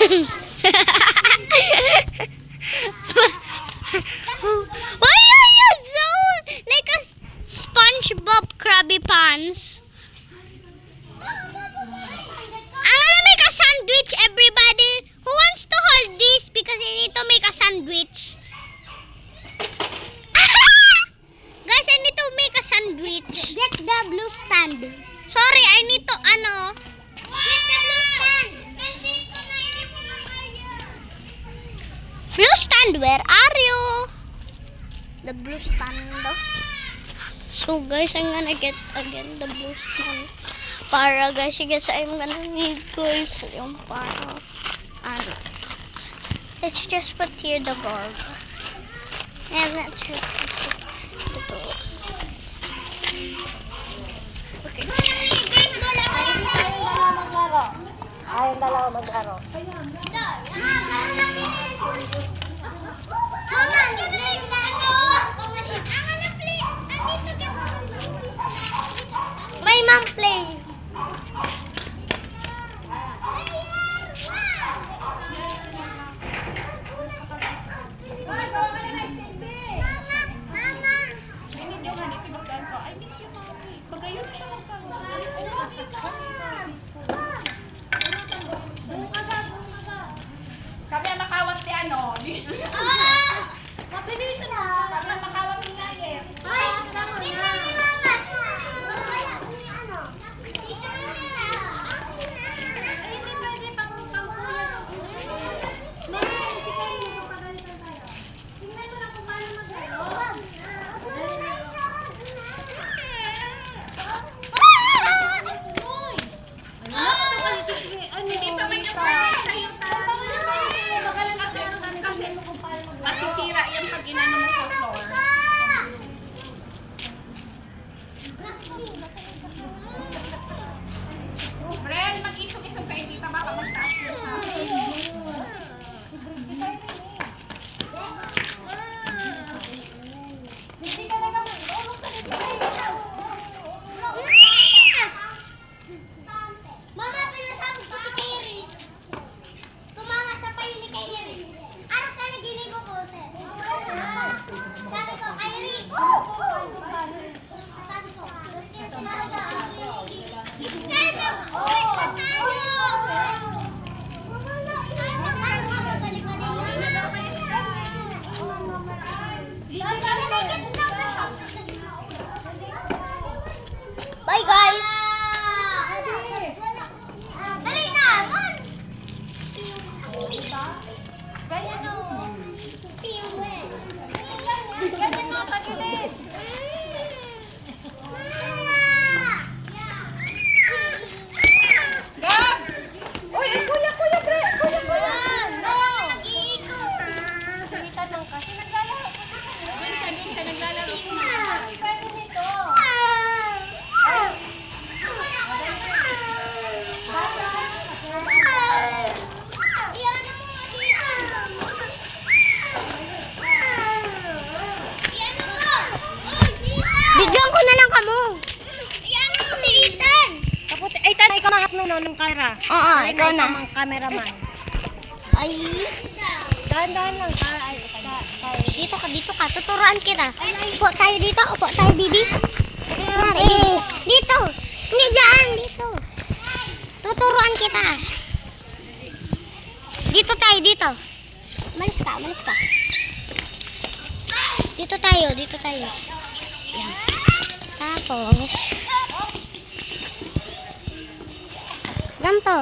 Why are you so like a SpongeBob Krabby Pants? I'm gonna make a sandwich, everybody. Who wants to hold this? Because I need to make a sandwich. Guys, I need to make a sandwich. Get the blue stand. Sorry, I need to Get the blue stand. Blue stand, where are you? The blue stand. So guys, I'm gonna get again the blue stand. Para guys, I'm gonna need guys yung parang let's just put here the bulb. And let's just put ito. Okay. Ay, yung dalawa mag-aro. My mom play. Sabi ang makawat si ano? Mabilisan mo. Sabi ang makawat ni Nayet. Hindi pa may kapatid sa'yo kasi masisira yan pag inano mo sa floor. Bren, mag-isog-isog kayo dito baka magtaas yung Mama, pinasabog ko si Kairi. Tumanga sa payo ni Kairi. Arap ka na ginigo ko, sir. Sabi ko, Kairi. Sabi ko, tumanga sa Iskandar, uwi pa tayo. Bye guys! Dali na! Ganyan o! Ganyan o, tagilid! Gab! Uy, kuya, Bre! Kuya! Nag-iikot! Salitan lang kasi. Naglalaro ko na. Doon ka, naglalaro ko na. Pwede nito. Iyan mo nga dito. Iyan mo. Bidyoan ko na lang kamo. Iyan mo si Ethan. Kaputi, ay tanay ka mahap nung ng kamera. Oo, ikaw na. Ang cameraman. Ay. Dahan-dahan lang. Dito ka. Tuturuan kita. Upo tayo dito. Upo tayo, bibi. Dito. Hindi dyan. Dito. Tuturuan kita. Dito tayo, dito. Malis ka. Dito tayo. Yan. Tapos. Ganto.